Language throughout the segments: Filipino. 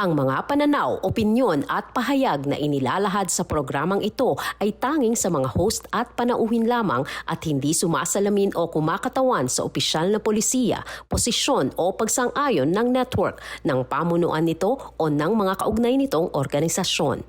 Ang mga pananaw, opinyon at pahayag na inilalahad sa programang ito ay tanging sa mga host at panauhin lamang at hindi sumasalamin o kumakatawan sa opisyal na polisiya, posisyon o pagsang-ayon ng network, ng pamunuan nito o ng mga kaugnay nitong organisasyon.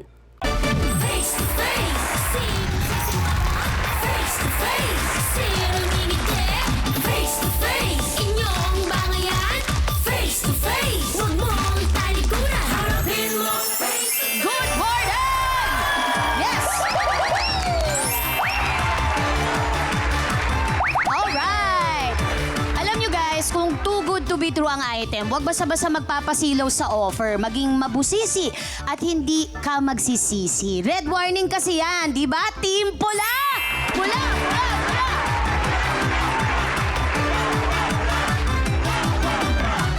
Kung too good to be true ang item, huwag basta-basta magpapasilaw sa offer. Maging mabusisi at hindi ka magsisisi. Red warning kasi yan, di ba? Team Pula! Pula! Pula! Pula!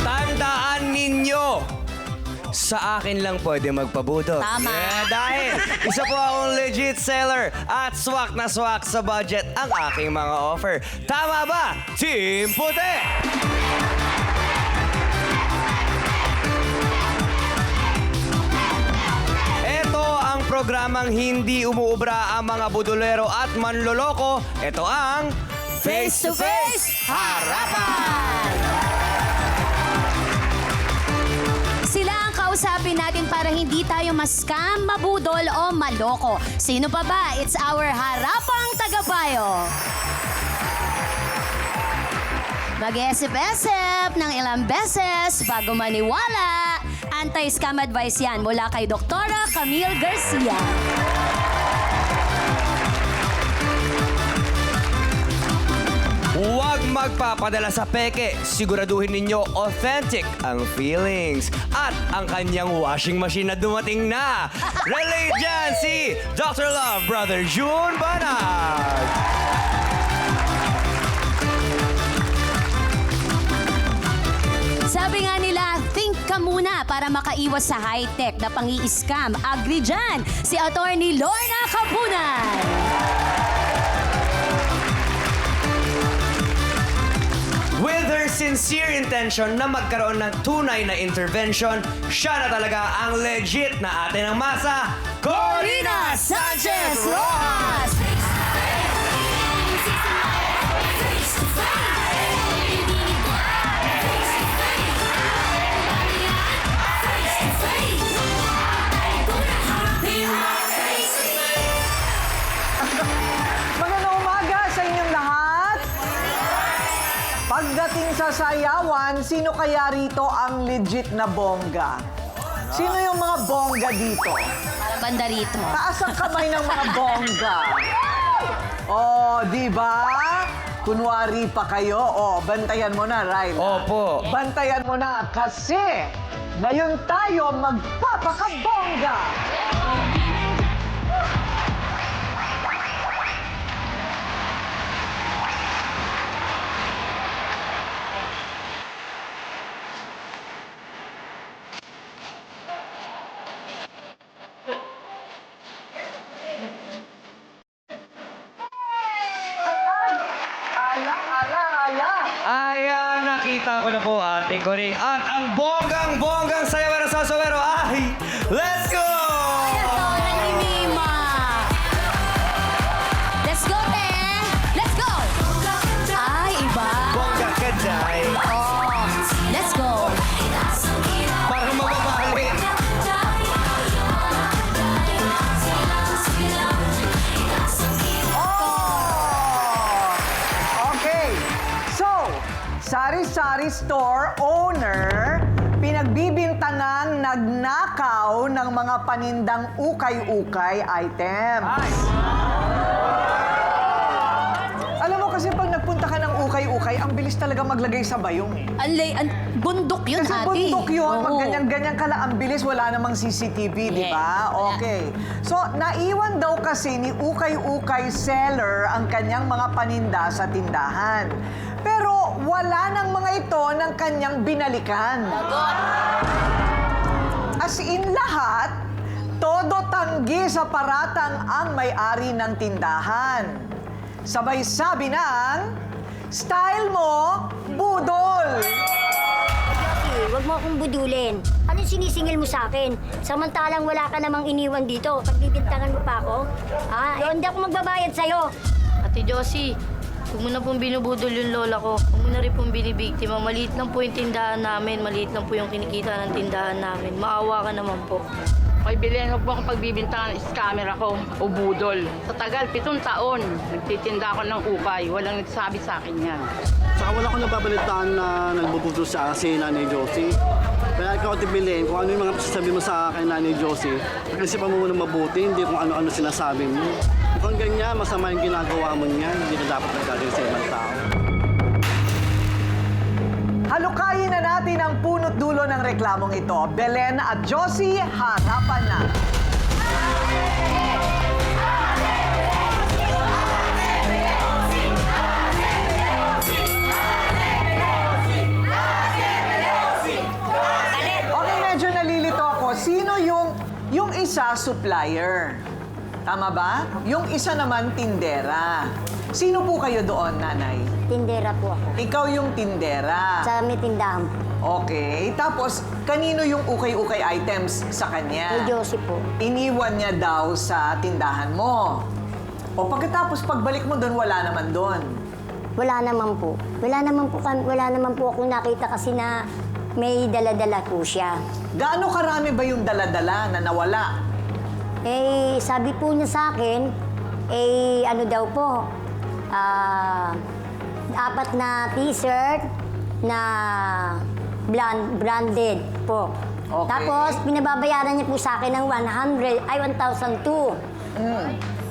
Tandaan ninyo, sa akin lang pwede magpabuto. Tama. Dahil isa po akong legit seller at swak na swak sa budget ang aking mga offer. Tama ba, Team Puti? Ito ang programang hindi umuubra ang mga budulero at manloloko. Ito ang Face to Face Harapan! Sila ang kausapin natin para hindi tayo ma-scam, mabudol o maloko. Sino pa ba? It's our harapang tagapayo. Mag-esip-esip ng ilang beses bago maniwala. Anti-scam advice yan mula kay Doktora Camille Garcia. Huwag magpapadala sa peke. Siguraduhin ninyo authentic ang feelings. At ang kanyang washing machine na dumating na. Relay dyan si Dr. Love, Brother June Banag. Sabi nga nila, think ka muna para makaiwas sa high-tech na pang-i-scam. Agree dyan si Attorney Lorna Capunan. With her sincere intention na magkaroon ng tunay na intervention, siya na talaga ang legit na ate ng masa, Corina Sanchez Rojas! Magandang umaga sa inyong lahat. Pagdating sa sayawan, sino kaya rito ang legit na bongga? Sino yung mga bongga dito? Para banda rito. Taas ang kamay ng mga bongga. Oh, di ba? Kunwari pa kayo. Oh, bantayan mo na, Ryan. Opo. Bantayan mo na kasi ngayon tayo magpapakabongga. Ayan, nakita ko na po ate Cory. At ang bonggang-bonggang sayawan ng sasawero ay, let's go! Ito, nagmimima. Let's go, te! Let's go! Ay, iba. Bongga ka dyan. Oh, let's go. Para mababali. Okay. So, sari-sari store owner, pinagbibintangang nagnakaw ng mga panindang ukay-ukay items. Alam mo kasi pag nagpunta ka ng ukay-ukay, ang bilis talaga maglagay sa bayong eh. Bundok yun, Kasi ate. bundok yun, Oo. pag ganyan-ganyan ka lang, ang bilis, wala namang CCTV, di ba? Wala. Okay. So, naiwan daw kasi ni ukay-ukay seller ang kanyang mga paninda sa tindahan. Pero wala ng mga ito ng kanyang binalikan. As in lahat, todo tanggi sa paratang ang may-ari ng tindahan. Sabay sabi ng, style mo, budol! Huwag mo akong budulin. Anong sinisingil mo sa akin? Samantalang wala ka namang iniwan dito. Pagbibintangan mo pa ako? Hindi ako magbabayad sa'yo. Ate Josie, huwag mo na pong binubudol yung lola ko. Huwag mo na rin pong binibiktima. Maliit lang po yung tindahan namin. Maliit lang po yung kinikita ng tindahan namin. Maawa ka naman po. Kay Belen, huwag mo akong pagbibintangan ng camera ko o budol. Sa tagal, 7 taon, nagtitinda ako ng ukay. Walang nagsabi sa akin yan. Saka wala akong nababalitaan na nagbubudol sa si Nanay Josie. Kaya ikaw, Ate Belen, kung ano yung mga sasabi mo sa akin, Nanay Josie, pag-isipan mo muna mabuti, hindi kung ano-ano sinasabi mo. Kung ganyan, masama yung ginagawa mo niya, hindi ka dapat nagagawin sa ibang tao. Halukayin na natin ang punot dulo ng reklamong ito. Belen at Josie, harapan na. Okay, medyo nalilito ako. Sino yung isa supplier? Tama ba? Yung isa naman tindera. Sino po kayo doon, nanay? Tindera po ako. Ikaw yung tindera. Sa may tindahan po. Okay. Tapos, kanino yung ukay-ukay items sa kanya? Kay Josie po. Iniwan niya daw sa tindahan mo. O pagkatapos, pagbalik mo doon, wala naman doon. Wala naman po. Wala naman po akong nakita kasi na may dala-dala po siya. Gaano karami ba yung dala-dala na nawala? Eh, sabi po niya sa akin, ano daw po, 4 na t-shirt na branded po. Okay. Tapos, pinababayaran niya po sa akin ng 1,002.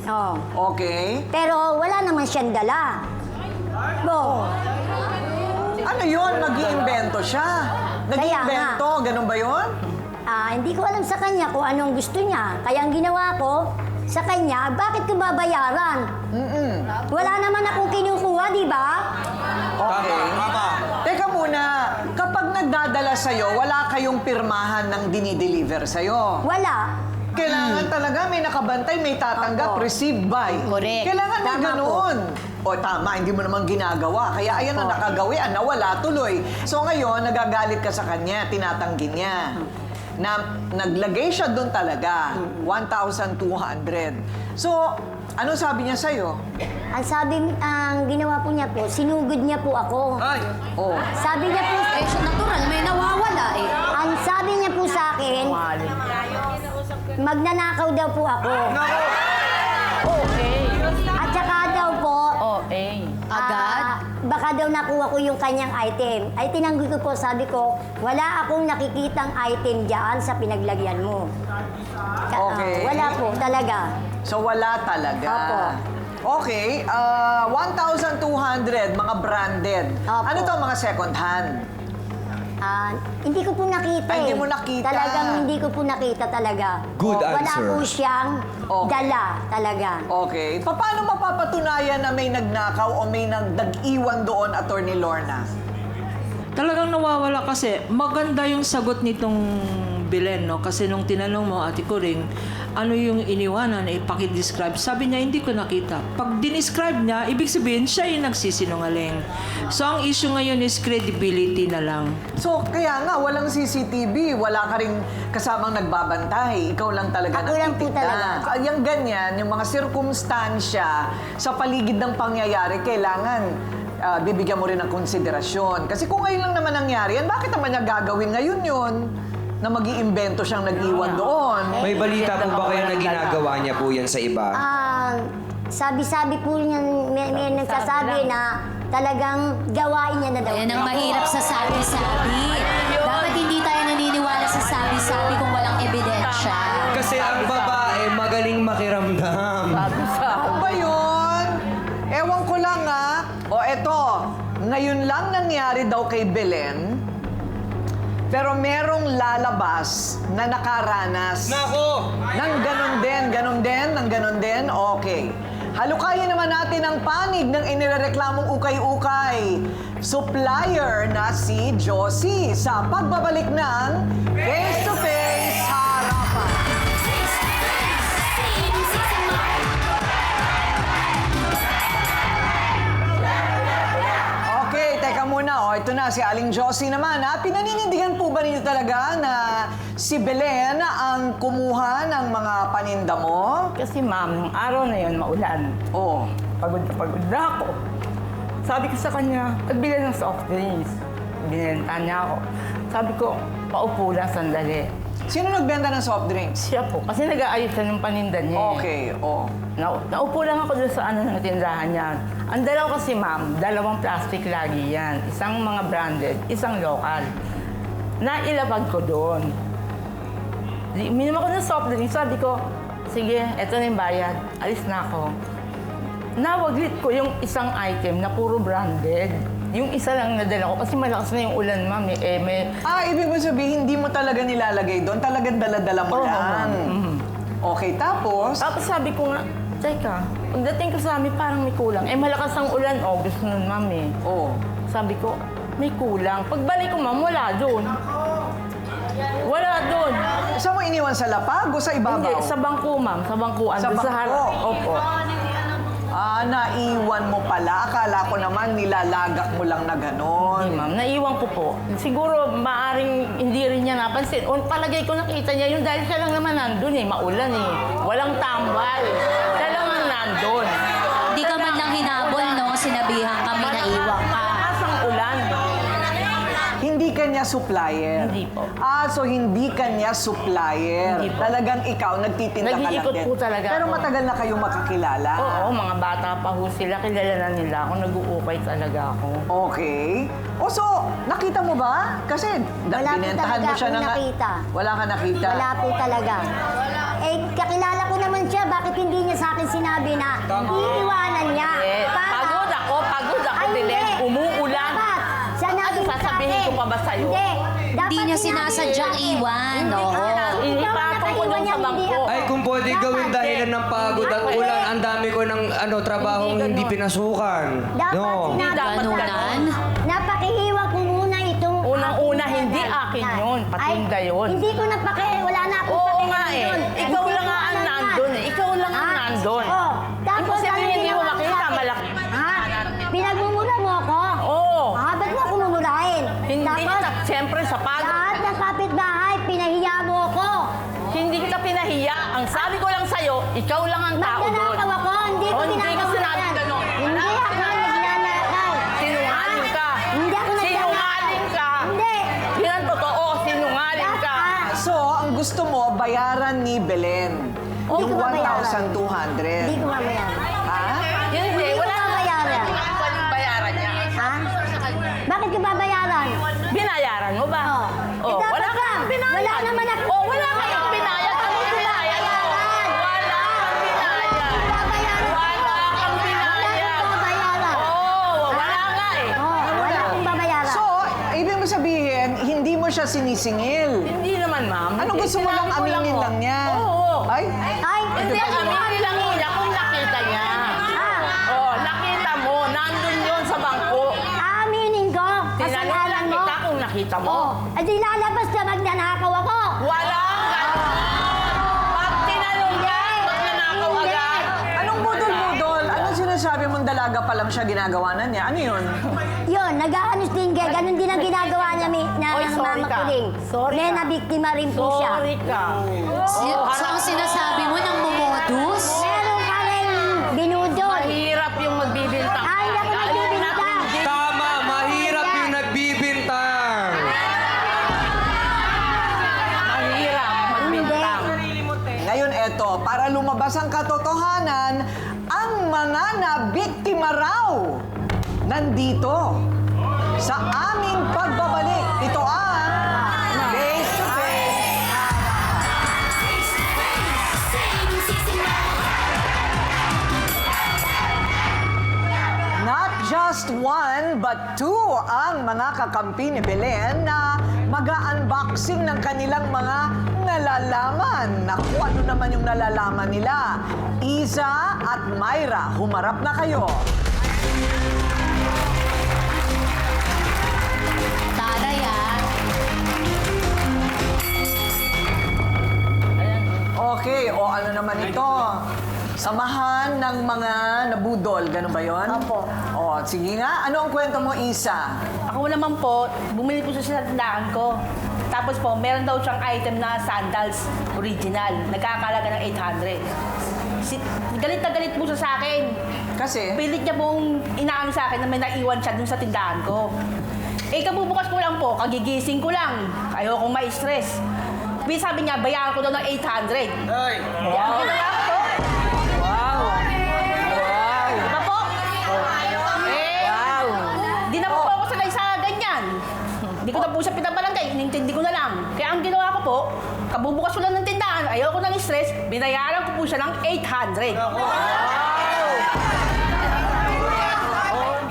Oh. Okay. Pero wala naman siyang dala. Bo. Ano yun? Mag-iimbento siya. Nag-iimbento? Ganun ba yun? Hindi ko alam sa kanya kung anong gusto niya. Kaya ang ginawa ko sa kanya, bakit ko babayaran? Wala naman akong kinukuha, di ba? Okay. Teka muna, kapag nagdadala sa'yo, wala kayong pirmahan ng dinideliver sa'yo. Wala. Kailangan talaga may nakabantay, may tatanggap, Opo. received by. Correct. Kailangan may Tama ganoon. O tama, hindi mo naman ginagawa. Kaya ayan na nakagawian, nawala tuloy. So ngayon, nagagalit ka sa kanya, tinatanggi niya. Na naglagay siya doon talaga, 1,200. So, ano sabi niya sa'yo? Ang ginawa po niya po, sinugod niya po ako. Ay! Oh. Sabi niya po, Natural, may nawawala eh. ang sabi niya po sa akin, magnanakaw daw po ako. At saka daw po, Agad? baka daw nakuha ko yung kanyang item. Ay tinanggi ko po, sabi ko, wala akong nakikitang item dyan sa pinaglagyan mo. Okay. Wala po, talaga. So, wala talaga. Opo. Okay, 1,200, mga branded. Opo. Ano to, mga second hand? Hindi ko po nakita Ay, eh. hindi mo nakita. Talagang hindi ko po nakita talaga. Good Wala answer. po siyang Okay. dala talaga. Okay. Paano mapapatunayan na may nagnakaw o may nag-iwan doon, Attorney Lorna? Talagang nawawala kasi maganda yung sagot nitong Belen, no? Kasi nung tinanong mo, Ate Kuring, ano yung iniwanan, pakidescribe. Sabi niya, hindi ko nakita. Pag dinescribe niya, ibig sabihin, siya yung nagsisinungaling. So, ang issue ngayon is credibility na lang. So, kaya nga, walang CCTV, wala ka rin kasamang nagbabantay. Ikaw lang talaga Ako lang po nakikita. talaga. Yung ganyan, yung mga sirkumstansya sa paligid ng pangyayari, kailangan bibigyan mo rin ng konsiderasyon. Kasi kung ngayon lang naman nangyari yan, bakit naman niya gagawin ngayon yun? Na mag-iimbento siyang nag-iwan doon. May balita po ba kayo na ginagawa niya po yan sa iba? Sabi-sabi po niya, may nagsasabi na talagang gawain niya na daw. Yan ang mahirap sa sabi-sabi. Dapat hindi tayo naniniwala sa sabi-sabi kung walang ebidensya. Kasi ang babae magaling makiramdam. Ano ba yun? Ewan ko lang O eto, ngayon lang nangyari daw kay Belen, pero merong lalabas na nakaranas. Nako! Nang ganon din. Okay. Halukayin naman natin ang panig ng inirereklamong ukay-ukay. Supplier na si Josie sa pagbabalik ng Face to Face Harapan. Okay, teka muna. Ito na. na si Aling Josie naman, ha? Pinaninindigan po ba ninyo talaga na si Belen ang kumuha ng mga paninda mo? Kasi ma'am, nung araw na yun, maulan. Oo. Pagod na ako. Sabi ko sa kanya, pagbili ng soft drinks. Binenta niya ako. Sabi ko, paupo lang sandali. Sino nagbenta ng soft drinks? Siya po, kasi nag-aayos siya ng paninda niya. Okay, oo. Naupo lang ako doon sa ng tindahan niya. Ang dalaw kasi ma'am, dalawang plastic lagi yan. Isang mga branded, isang local. Nailapag ko doon. Minom ako ng soft drink. Sabi ko, sige, eto na yung bayad. Alis na ako. Nawaglit ko yung isang item na puro branded. Yung isa lang nadala ko kasi malakas na yung ulan, ma'am. Ibig mo sabihin, hindi mo talaga nilalagay doon? Talagang dala-dala mo Oo, lang? ma'am. Okay, tapos? Tapos sabi ko nga, teka, pagdating ko sa amin parang may kulang. Malakas ang ulan, August nun, ma'am Oo. Sabi ko, may kulang. Pagbalik ko, ma'am, wala doon. Wala doon. Saan mo iniwan, sa lapag o sa ibabaw? Hindi, sa bangko, ma'am. Sa bangkuan. Sa doon bangko? harap. Opo. Naiwan mo pala. Akala ko naman nilalagak mo lang na ganon. Hindi, ma'am. Naiwan ko po. Siguro, maaring hindi rin niya napansin. O, palagay ko nakita niya yun dahil siya lang naman nandun maulan Walang tambal. Siya lang ang nandun. Hindi ka man lang hinabol, no? Sinabihan kami na iwan ka. Malakas ang ulan. Hindi ka niya supplier? Hindi po. So hindi ka niya supplier? Hindi po. Talagang ikaw, nagtitinda ka lang Nag-iikot din? po talaga Pero ako. matagal na kayong makakilala? Oo, mga bata pa ho sila. Kilala na nila ako. Nag-uukay talaga ako. Okay. So, nakita mo ba? Kasi Wala po binentahan talaga mo siya akong na nga. nakita. Wala ka nakita? Wala po talaga. Kakilala ko naman siya. Bakit hindi niya sa akin sinabi na iiwanan niya? Pagod ako, Ay, Belen. hindi. Umuulan. Dapat. Siya Ano, naging sasabihin sa akin. ko pa ba sa'yo? Hindi. Dapat Hindi niya sinabi sinasadyang eh. iwan, Hindi oo. ka. Ikaw ang Itapon ko nakaiwan doon niya, sa hindi bangko. ako. Ay, kung pwede gawin Dapat, dahilan ng pagod at Dapat. ulan, ang dami ko ng trabahong Hindi hindi ganon. pinasukan. Dapat No. sinabi ko. Ganunan? Napakihiwa ko muna itong... Unang-una, hindi akin yun. Patinda yun. Hindi ko wala na akong Oo pakialam nga doon. Ikaw Hindi lang ko nga ang alam yan. nandun Ikaw lang ang Ha? nandun. Oh, tapos Imposible ano hindi mo ginawa makita, sa akin? malaki. Ha? Pinagmumura mo ako? Oo. Ba't mo ako mumurahin? Hindi Tapos, na, siyempre sa pagod. lahat ng kapitbahay, pinahiya mo ako. Hindi kita pinahiya. Ang sabi ko lang sa'yo, ikaw lang ang tao doon. Magnanakaw ako, hindi ko Oh, hindi ginagawa ko sinabi yan. ganon. Hindi ako nagnanakaw. Sinungaling ka. Hindi ako nagnanakaw. Sinungaling ka. Hindi. Yan ang totoo, sinungaling ka. So, ang gusto mo, bayaran ni Belen. Hindi ko babayaran. 1,200. Hindi ko mabayaran. Ha? Hindi, ko wala babayaran. Walang bayaran niya. Ha? Bakit ko babayaran? Binayaran mo ba? Oo. Oh, dapat wala lang. kang binayad. Wala naman ako. Oh, wala kang binayad. Ano binayad mo? Wala kang binayad. Babayaran. Wala kang Wala binayad. akong babayaran. Oh, wala nga eh. Wala akong babayaran. So, ibig mo sabihin, hindi mo siya sinisingil. Hindi naman, ma'am. Anong gusto mo lang Sinabi ko aminin oh. lang niya? Oo. Ay? Ay, Hindi, aminin lang niya kung nakita niya. Oh, nakita mo, nandun yun sa bangko. Aminin ko. Tinanong Kasalanan lang mo. kita kung nakita mo. Oh, di lalabas na magnanakaw ako. Wala kang Pag tinanong ka, magnanakaw Hindi. agad. Anong budol-budol? Anong sinasabi mong dalaga pa lang siya ginagawa na niya? Ano yun? Yun, nag-aanos din kaya. Ganun din ang ginagawa niya na Oy, sorry mama ka. ko din. Sorry May ka. nabiktima rin po siya. Sorry ka. So, ang sinasabi mo ng mumodus? Meron ka rin binudol. Mahirap yung magbibintang. Ay, hindi ako nagbibintang. Tama, mahirap yung nagbibintang. Mahirap magbintang. Ngayon, eto, para lumabas ang katotohanan, ang mga nabiktima raw nandito sa aming pagbabalik. Ito ang Face to Face. Not just one, but two ang mga kakampi ni Belen na mag-unboxing ng kanilang mga nalalaman. Naku, ano naman yung nalalaman nila? Iza at Myra, humarap na kayo. Taray ah. Okay, o ano naman ito? Samahan ng mga nabudol, ganun ba yun? Opo. O, sige nga. Ano ang kwento mo, Isa? Ako naman po, bumili po siya sa tindahan ko. Tapos po, meron daw siyang item na sandals original. Nagkakalaga ng 800. Galit na galit po siya sa akin. Kasi? Pilit niya pong inaano sa akin na may naiwan siya dun sa tindahan ko. Eh, kabubukas ko lang po, kagigising ko lang. Ayokong ma-stress. Sabi niya, bayaran ko daw ng 800. Ay! Wow! Wow! Diba po? Eh, Wow! di naman po ako sanay sa ganyan. Hindi ko na po siya pinabalangay, inintindi ko na lang. Kaya ang ginawa ko po, kabubukas ko lang ng tindahan, ayoko ng stress, binayaran ko po siya ng 800.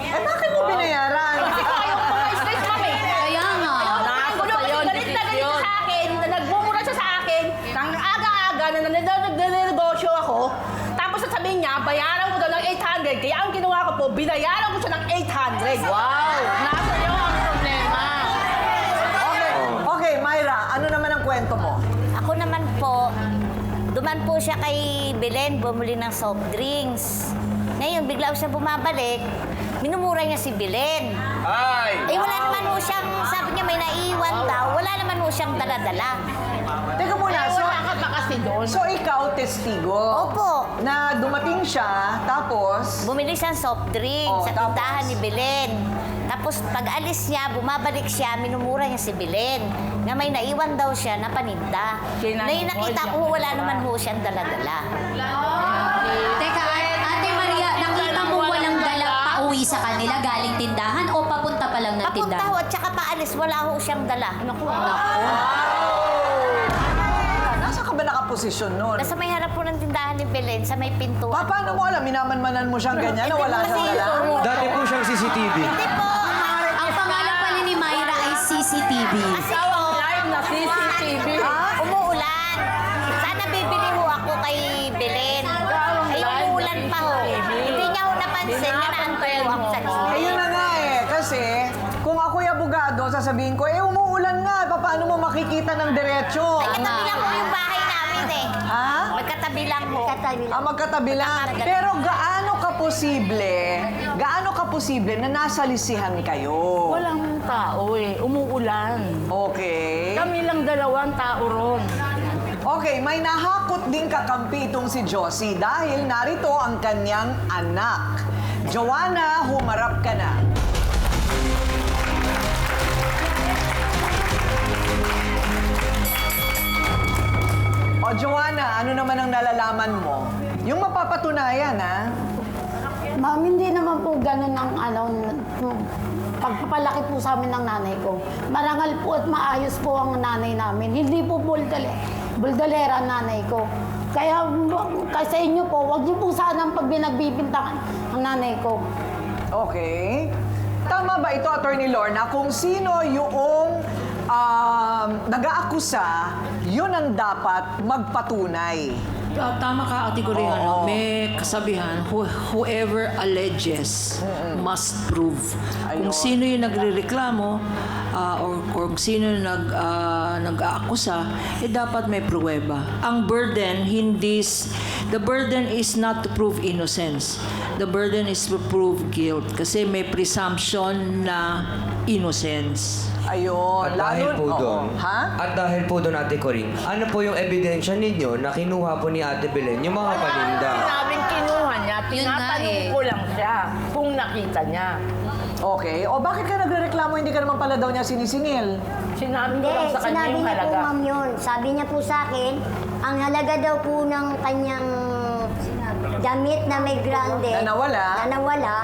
Eh, bakit mo binayaran? Kasi po ayoko mga stress, ma'am eh. Kaya nga. Galit na galit siya sa akin, na nagmumura siya sa akin, nang aga-aga na nagdedegosyo ako, tapos sasabihin niya, bayaran ko daw ng 800, kaya ang ginawa ko po, binayaran ko siya ng 800. Wow! Nasa iyo ang problema. Okay, Myra, ano naman ang kwento mo? Ako naman po, duman po siya kay Belen, bumili ng soft drinks. Ngayon, bigla siya bumabalik, minumura niya si Belen. Ay! Eh, wala naman po siyang, sabi niya may naiwan daw, wala naman po siyang dala-dala. Teka muna, Wala ka pa kasi doon. so ikaw, testigo? Opo. Na dumating siya, tapos... Bumili siyang soft drink Oh, sa tapos? tindahan ni Belen. Tapos pag alis niya, bumabalik siya, minumura niya si Belen. Na may naiwan daw siya na paninda. Kailangan Na nakita ko, wala naman ho siyang dala-dala. Teka, Ate Maria, nakita mo walang dala pauwi sa kanila galing tindahan o papunta pa lang ng Papunta tindahan? ho at saka paalis, wala ho siyang dala. Naku, Nasa ka ba nakaposisyon nun? Nasa may harap po ng tindahan ni Belen, sa may pintuan. Paano mo alam? Minamanmanan mo siyang ganyan na wala siyang dala? Dati po siyang CCTV. Hindi po. Ang pangalan pala ni Myra ay CCTV. Kasi po, Live na CCTV. umuulan. Sana bibili ho ako kay Belen. Ay, umuulan pa ho. Hindi niya ho napansin na naantay ho ako sa linya. Ayun na nga eh. Kasi kung ako'y abogado, sasabihin ko, umuulan nga. Paano mo makikita ng diretso? Ay, katabi lang ho yung bahay namin eh. Ha? Magkatabi lang ho. Magkatabi lang. Pero gaano ka posible na nasa lisihan kayo? Walang tao eh. Umuulan. Okay. Kami lang dalawang tao ron. Okay, may nahakot din kakampi itong si Josie dahil narito ang kanyang anak. Joanna, humarap ka na. O Joanna, ano naman ang nalalaman mo? Yung mapapatunayan, ha? Ma'am, hindi naman po ganun ang pagpapalaki po sa amin ng nanay ko. Marangal po at maayos po ang nanay namin. Hindi po buldolera ang nanay ko. Kaya sa inyo po, wag niyo po sanang pagbinagbibintangan ang nanay ko. Okay. Tama ba ito, Attorney Lorna, kung sino yung nag-aakusa, yun ang dapat magpatunay? Tama ka, Ate Coriano. May kasabihan, whoever alleges must prove. Kung sino yung nagrereklamo or kung sino yung nag-aakusa, dapat may pruweba. Ang burden, the burden is not to prove innocence. The burden is to prove guilt. Kasi may presumption na innocence. Ayun. At dahil po oo. doon, Ha? at dahil po doon, Ate Coring, ano po yung ebidensya ninyo na kinuha po ni Ate Belen yung mga paninda? Sinabing kinuha niya, Yun nga tinatanong eh. ko lang siya kung nakita niya. Okay. O bakit ka nagrereklamo? Hindi ka naman pala daw niya sinisingil. Sinabi ko Hindi, lang sa kanya sinabi yung niya po, halaga. ma'am, yun. Sabi niya po sa akin, ang halaga daw po ng kanyang damit na may grande, Na nawala?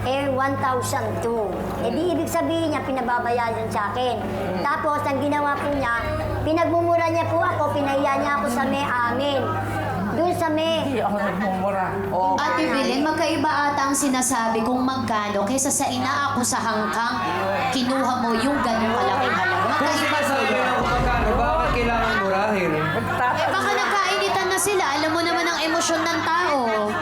eh 1,002. Eh di ibig sabihin niya, pinababayaran sa akin. Tapos, ang ginawa po niya, pinagmumura niya po ako, pinahiya niya ako sa may amin. Doon sa may... Hindi ako nagmumura. Ate Belen, magkaiba ata ang sinasabi kung magkano kaysa sa inaakusahang kang kinuha mo yung ganung malaking halaga. Kung Magkaiba sinasabi sila. na kung magkano, bakit kailangan murahin? Baka nagkainitan na sila. Alam mo naman ang emosyon ng tao.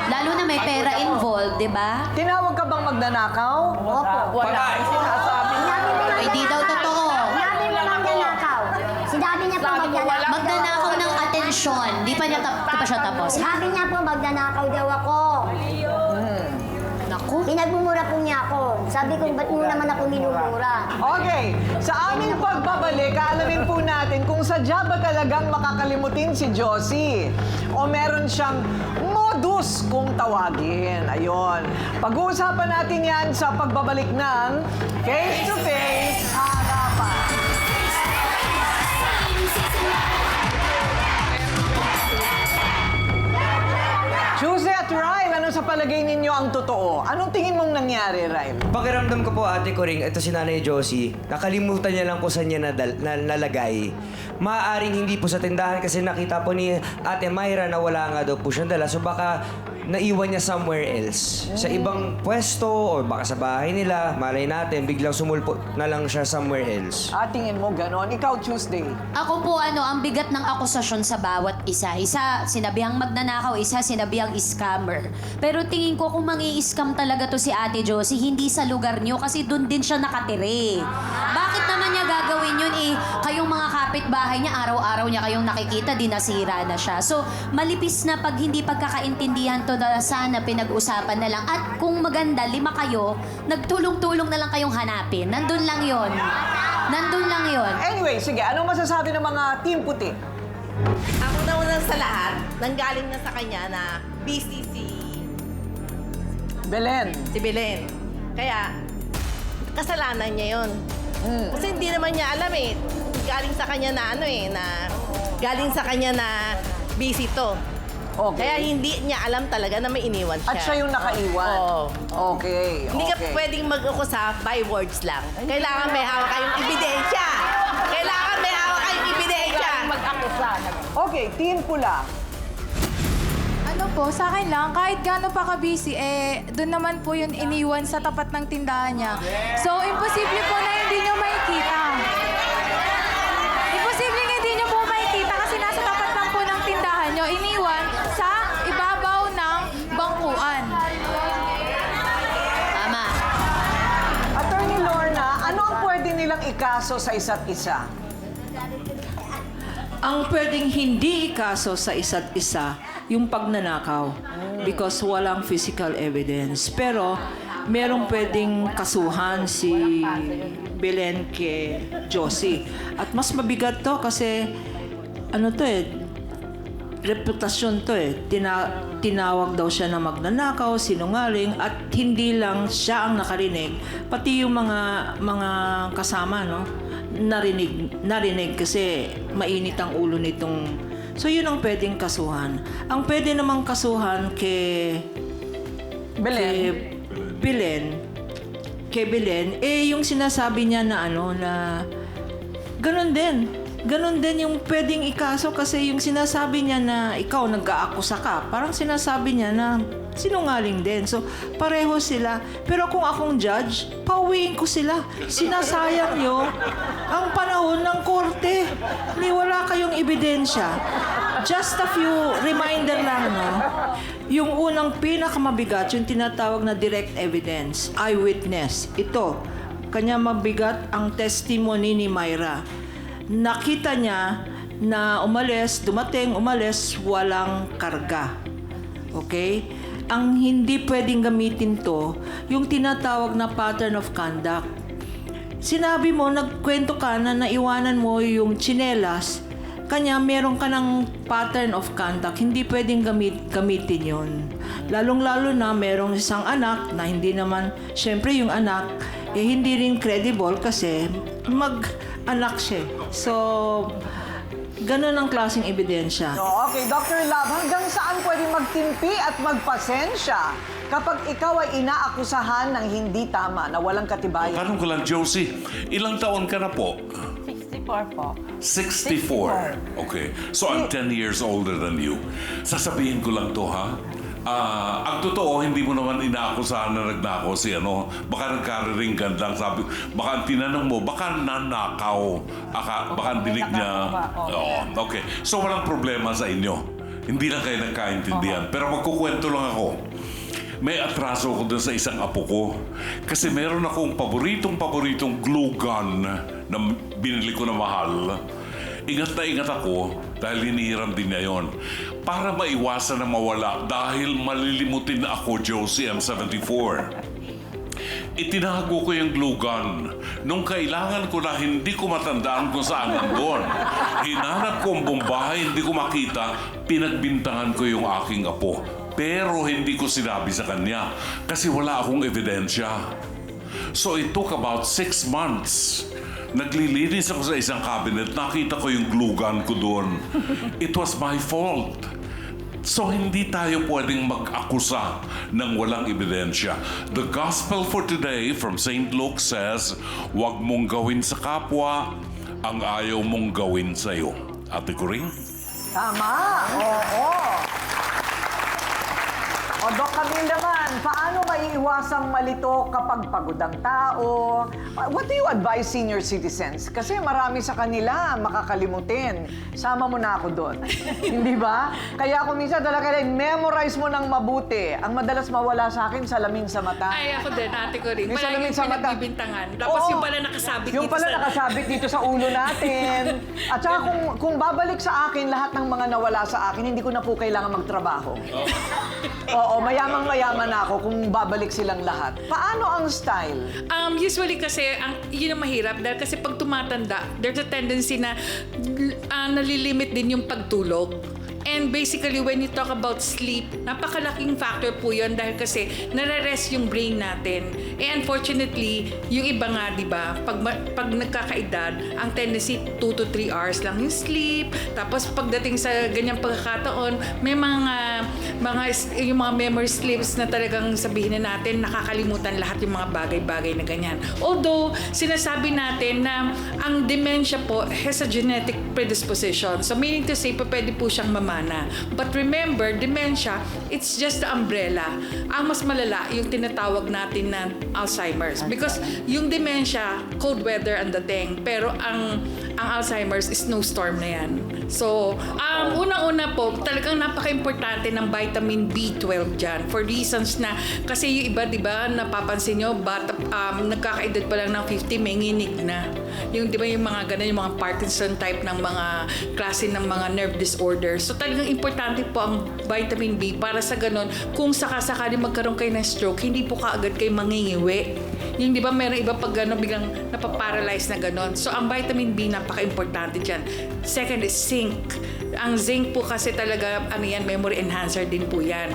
Lalo na may pera involved, di ba? Tinawag ka bang magnanakaw? Opo. Wala akong sinasabi. Sinabi mo lang Ay, di daw totoo. Sinabi mo lang magnanakaw. Sinabi niya po Sabi ko, magnanakaw. Magnanakaw ng atensyon akusasyon. Di pa siya tapos. Sabi niya po, magnanakaw daw ako. Naku. Pinagmumura po niya ako. Sabi ko, ba't mo naman ako minumura? Okay, sa aming pagbabalik, alamin po natin kung sadya ba talagang makakalimutin si Josie o meron siyang modus kung tawagin. Ayun. Pag-uusapan natin yan sa pagbabalik ng Face to Face Harapan. Tuesday at Ryle, ano sa palagay ninyo ang totoo? Anong tingin mong nangyari, Ryle? Pakiramdam ko po, Ate Coring, ito si Nanay Josie, nakalimutan niya lang kung saan niya nalagay. Maaaring hindi po sa tindahan kasi nakita po ni Ate Myra na wala nga daw po siyang dala. So baka naiwan niya somewhere else. Sa ibang pwesto o baka sa bahay nila, malay natin, biglang sumulpot na lang siya somewhere else. Tingin mo ganon? Ikaw, Tuesday. Ako po, ang bigat ng akusasyon sa bawat isa. Isa, sinabihang magnanakaw, isa, sinabihang scammer. Pero tingin ko kung mangi-scam talaga to si Ate Josie, hindi sa lugar niyo kasi doon din siya nakatire. Bakit naman niya gagawin yun kayong mga kapitbahay niya, araw-araw niya kayong nakikita, dinasira na siya. So, malipis na pag hindi pagkakaintindihan to na sana pinag-usapan na lang. At kung maganda, 5 kayo, nagtulong-tulong na lang kayong hanapin. Nandun lang yon. Nandun lang yon. Anyway, sige, anong masasabi ng mga Team Puti? Ako na unang sa lahat, nanggaling na sa kanya na busy si Belen. Belen. Kaya, kasalanan niya yon. Kasi hindi naman niya alam galing sa kanya na galing sa kanya na busy to. Okay. Kaya hindi niya alam talaga na may iniwan siya. At siya yung nakaiwan. Oo. Okay, Hindi ka okay. pwedeng mag-ukusa by words lang. Kailangan may hawak kayong ebidensya. Kailangan may hawak kayong ebidensya. Mag-akusa. Okay, Team Pula. Ano po, sa akin lang, kahit gaano pa ka-busy, doon naman po yun iniwan sa tapat ng tindahan niya. So, imposible po na hindi niyo makikita. Imposible hindi niyo po makikita kasi nasa tapat lang po ng tindahan niyo, iniwan sa ibabaw ng bangkuan. Tama. Attorney Lorna, ano ang pwede nilang ikaso sa isa't isa? Ang pwedeng hindi ikaso sa isa't isa, yung pagnanakaw. Because walang physical evidence. Pero, merong pwedeng kasuhan si Belen kay Josie. At mas mabigat to kasi, reputasyon to tinawag daw siya na magnanakaw, sinungaling, at hindi lang siya ang nakarinig, pati yung mga kasama, narinig kasi mainit ang ulo nitong. So yun ang pwedeng kasuhan. Ang pwede namang kasuhan kay Belen, yung sinasabi niya na na ganun din yung pwedeng ikaso kasi yung sinasabi niya na ikaw nag-aakusa ka, parang sinasabi niya na sinungaling din. So, pareho sila. Pero kung akong judge, pauwiin ko sila. Sinasayang nyo ang panahon ng korte. Ni wala kayong ebidensya. Just a few reminder lang, Yung unang pinakamabigat, yung tinatawag na direct evidence, eyewitness. Ito, kanya mabigat ang testimony ni Myra. Nakita niya na dumating, walang karga. Okay? Ang hindi pwedeng gamitin to, yung tinatawag na pattern of conduct. Sinabi mo, nagkwento ka na naiwanan mo yung tsinelas, kanya meron ka ng pattern of conduct, hindi pwedeng gamitin yon. Lalong-lalo na merong isang anak na hindi naman, syempre yung anak, hindi rin credible kasi mag-anak siya. So, ganun ang klaseng ebidensya. Okay, Dr. Love, hanggang saan pwede magtimpi at magpasensya kapag ikaw ay inaakusahan ng hindi tama, na walang katibayan? Tanong ko lang, Josie, ilang taon ka na po? 64 po. 64? Okay. So, I'm 10 years older than you. Sasabihin ko lang to, ha? Ang totoo, hindi mo naman inaakusahan na nagnakaw si baka nagkariringgan lang, sabi, baka ang tinanong mo, baka nanakaw, baka ang dinig niya. Okay. So, walang problema sa inyo. Hindi lang kayo nagkaintindihan. Pero magkukwento lang ako. May atraso ko dun sa isang apo ko. Kasi meron akong paboritong glue gun na binili ko na mahal. ingat na ingat ako dahil hinihiram din niya yun. Para maiwasan na mawala dahil malilimutin na ako, Josie M74. Itinago ko yung glue gun. Nung kailangan ko na hindi ko matandaan kung saan nandun. Hinanap ko ang buong bahay, hindi ko makita. Pinagbintangan ko yung aking apo. Pero hindi ko sinabi sa kanya kasi wala akong ebidensya. So it took about 6 months. Naglilinis ako sa isang cabinet, nakita ko yung glue gun ko doon. It was my fault. So hindi tayo pwedeng mag-akusa ng walang ebidensya. The gospel for today from St. Luke says, huwag mong gawin sa kapwa ang ayaw mong gawin sa'yo. Ate Coring? Tama, oo. O Doc Camille naman, paano maiiwasang malito kapag pagod ang tao? What do you advise senior citizens? Kasi marami sa kanila makakalimutin. Sama mo na ako doon. Hindi ba? Kaya ako minsan talaga memorize mo ng mabuti. Ang madalas mawala sa akin, salamin sa mata. Ay, ako din, ate ko rin. Yung Palagi salamin sa mata. pinagbibintangan. Tapos Oo. yung pala nakasabit Yung pala nakasabit dito sa ulo natin. At saka kung babalik sa akin lahat ng mga nawala sa akin, hindi ko na po kailangan magtrabaho. Oo, mayamang-mayaman na ako kung babalik silang lahat. Paano ang style? Usually kasi, yun ang mahirap. Dahil kasi pag tumatanda, there's a tendency na nalilimit din yung pagtulog. And basically, when you talk about sleep, napakalaking factor po yun dahil kasi nare-rest yung brain natin. Eh unfortunately, yung iba nga, di ba, pag nagkakaedad, ang tendency 2 to 3 hours lang yung sleep. Tapos pagdating sa ganyang pagkakataon, may yung mga memory slips na talagang sabihin na natin, nakakalimutan lahat yung mga bagay-bagay na ganyan. Although, sinasabi natin na ang dementia po has a genetic predisposition. So meaning to say, pwede po siyang mamana. But remember, dementia, it's just the umbrella. Ang mas malala, yung tinatawag natin na Alzheimer's. Because yung dementia, cold weather ang dating. Pero ang Alzheimer's is snowstorm na yan. So, unang-una po, talagang napaka-importante ng vitamin B12 dyan. For reasons na, kasi yung iba, di ba, napapansin nyo, nagkakaedad pa lang ng 50, may nginig na. Yung, di ba, yung mga ganun, yung mga Parkinson type ng mga klase ng mga nerve disorder. So, talagang importante po ang vitamin B para sa ganun, kung sakasakali magkaroon kayo ng stroke, hindi po kaagad kayo mangingiwi. Yung di ba meron iba pag gano'n biglang napaparalyze na gano'n. So ang vitamin B napaka-importante dyan. Second is zinc. Ang zinc po kasi talaga, memory enhancer din po yan.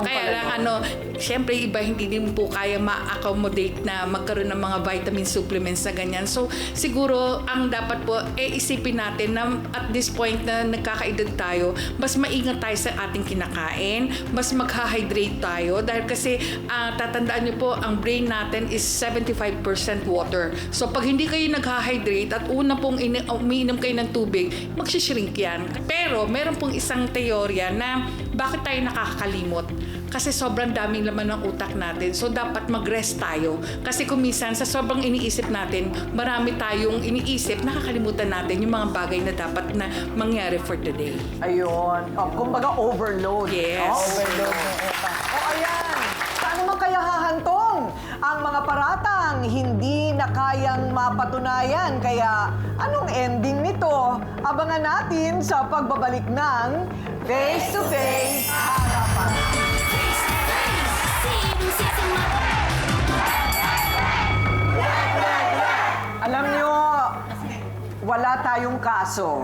Kaya lang syempre iba hindi din po kaya ma-accommodate na magkaroon ng mga vitamin supplements na ganyan. So siguro ang dapat po, isipin natin na at this point na nagkakaedad tayo, mas maingat tayo sa ating kinakain, mas mag-hydrate tayo dahil kasi tatandaan niyo po, ang brain natin is 75% water. So pag hindi kayo nag-hydrate at una pong umiinom kayo ng tubig, magsishrink yan. Pero meron pong isang teorya na bakit tayo nakakalimot? Kasi sobrang daming laman ng utak natin. So dapat mag-rest tayo. Kasi kung minsan sa sobrang iniisip natin, marami tayong iniisip, nakakalimutan natin yung mga bagay na dapat na mangyari for today. Ayun. Kumbaga overload. Yes. Overload ng utak. Ayan. Saan naman kaya hahantong ang mga paratang hindi na kayang mapatunayan? Kaya anong ending nito? Abangan natin sa pagbabalik ng Face to Face Harapan. Alam nyo, wala tayong kaso.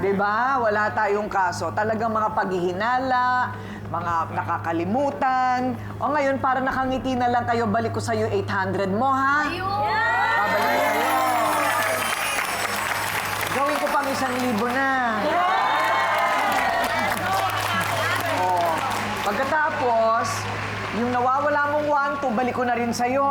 Diba? Wala tayong kaso. Talagang mga paghihinala, mga nakakalimutan. O ngayon, para nakangiti na lang kayo, balik ko sa'yo 800 mo, ha? Babalik ko sa'yo. Gawin ko pang 1,000 na. Pagkatapos, yung nawawala mong 1, 2, balik ko na rin sa'yo.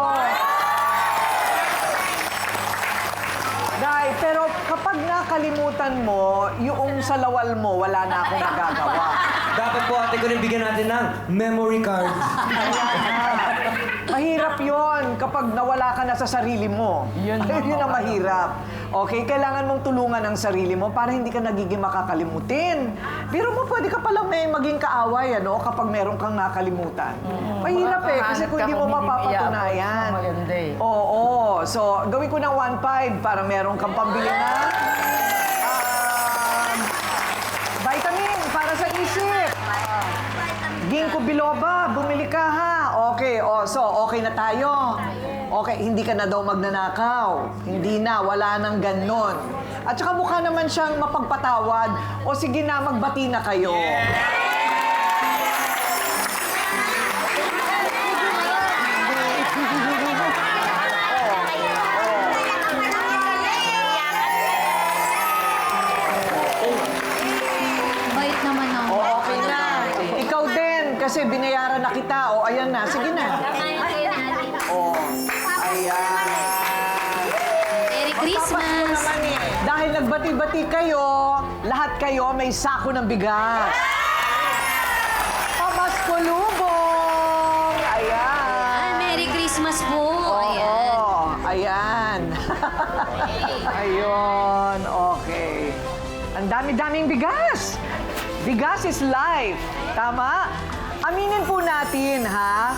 Dahil, pero kapag nakalimutan mo, yung sa lawal mo, wala na akong nagagawa. Dapat po ate ko rin bigyan natin ng memory card. Mahirap yon kapag nawala ka na sa sarili mo. Yun ang mahirap. Okay, kailangan mong tulungan ang sarili mo para hindi ka nagiging makakalimutin. Pero mo, pwede ka palang may maging kaaway, kapag meron kang nakalimutan. Mahirap kasi kung hindi mo mapapatunayan. Oo. So, gawin ko ng 1,500 para meron kang pambili na Biloba, bumili ka ha. Okay, so okay na tayo. Okay, hindi ka na daw magnanakaw. Hindi na, wala nang ganon. At saka mukha naman siyang mapagpatawad. O sige na, magbati na kayo. Bait naman ako. Okay na. Ikaw din, kasi binayaran na kita. O, ayan na. Sige na. O, ayan. Merry Christmas! Dahil nagbati-bati kayo, lahat kayo may sako ng bigas. Pamaskulubong! Ayan. Merry Christmas po! Oo, ayan. Ayun, okay. Ang dami-daming bigas. Bigas is life. Tama? Aminin po natin, ha?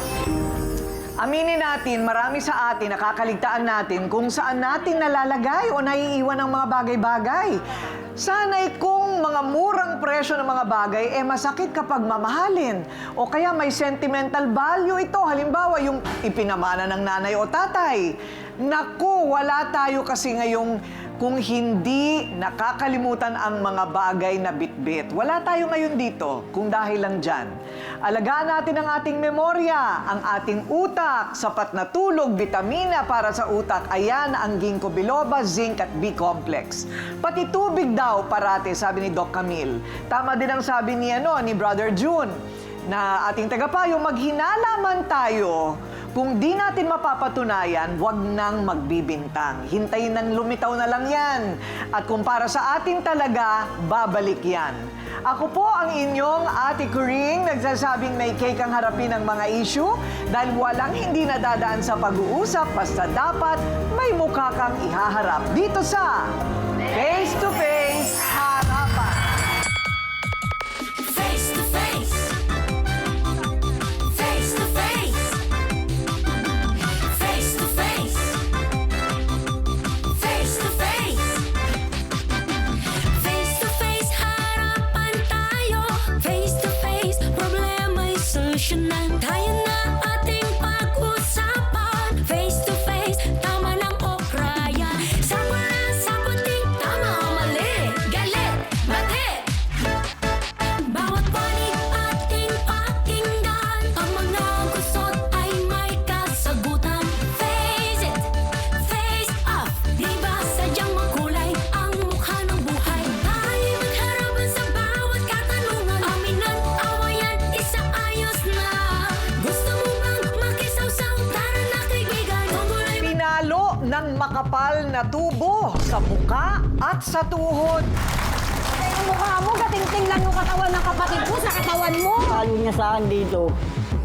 Aminin natin, marami sa atin, nakakaligtaan natin kung saan natin nalalagay o naiiwan ang mga bagay-bagay. Sana'y kung mga murang presyo ng mga bagay, masakit kapag mamahalin. O kaya may sentimental value ito. Halimbawa, yung ipinamana ng nanay o tatay. Naku, wala tayo kasi ngayong kung hindi nakakalimutan ang mga bagay na bitbit. Wala tayo ngayon dito kung dahil lang dyan. Alagaan natin ang ating memorya, ang ating utak, sapat na tulog, vitamina para sa utak. Ayan ang ginkgo biloba, zinc at B-complex. Pati tubig daw parate, sabi ni Doc Camille. Tama din ang sabi ni Brother June, na ating tagapayo, maghinala man tayo. Kung di natin mapapatunayan, wag nang magbibintang. Hintayin ng lumitaw na lang yan. At kung para sa atin talaga, babalik yan. Ako po ang inyong Ate Kuring, nagsasabing may cake ang harapin ng mga issue dahil walang hindi nadadaan sa pag-uusap, basta dapat may mukha kang ihaharap. Dito sa Face to Face Harapan. Face to face. Face to face. Face to face. Face to face. Face to face, harapan tayo. Face to face, problema'y solusyonan. Tayo na ating pag-usapan. Face to face, tama ng okraya. Saparan, sapating, tama o mali. Galit, bati. Bawat panig ating pakinggan. Ang mga gusot ay may kasagutan. Face it, face off. Di ba sadyang makulay ang mukha ng buhay? Tayo magharapan sa bawat katanungan. Aminan, awayan, isaayos na. Gusto mo bang makisawsaw? Tara na kaibigan. Tungkulay Pinalo ng makapal na tubo sa muka at sa tuhod. Ang mukha mo, gating-ting lang yung katawan ng kapatid ko sa katawan mo. Palo niya sa akin dito.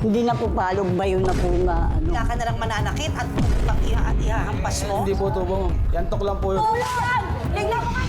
Hindi na po palog, bayo na po na ano. Wala ka na lang mananakit at ihahampas mo. Hindi po tubo. Yantok lang po yun. Tulong! Tingnan mo nga!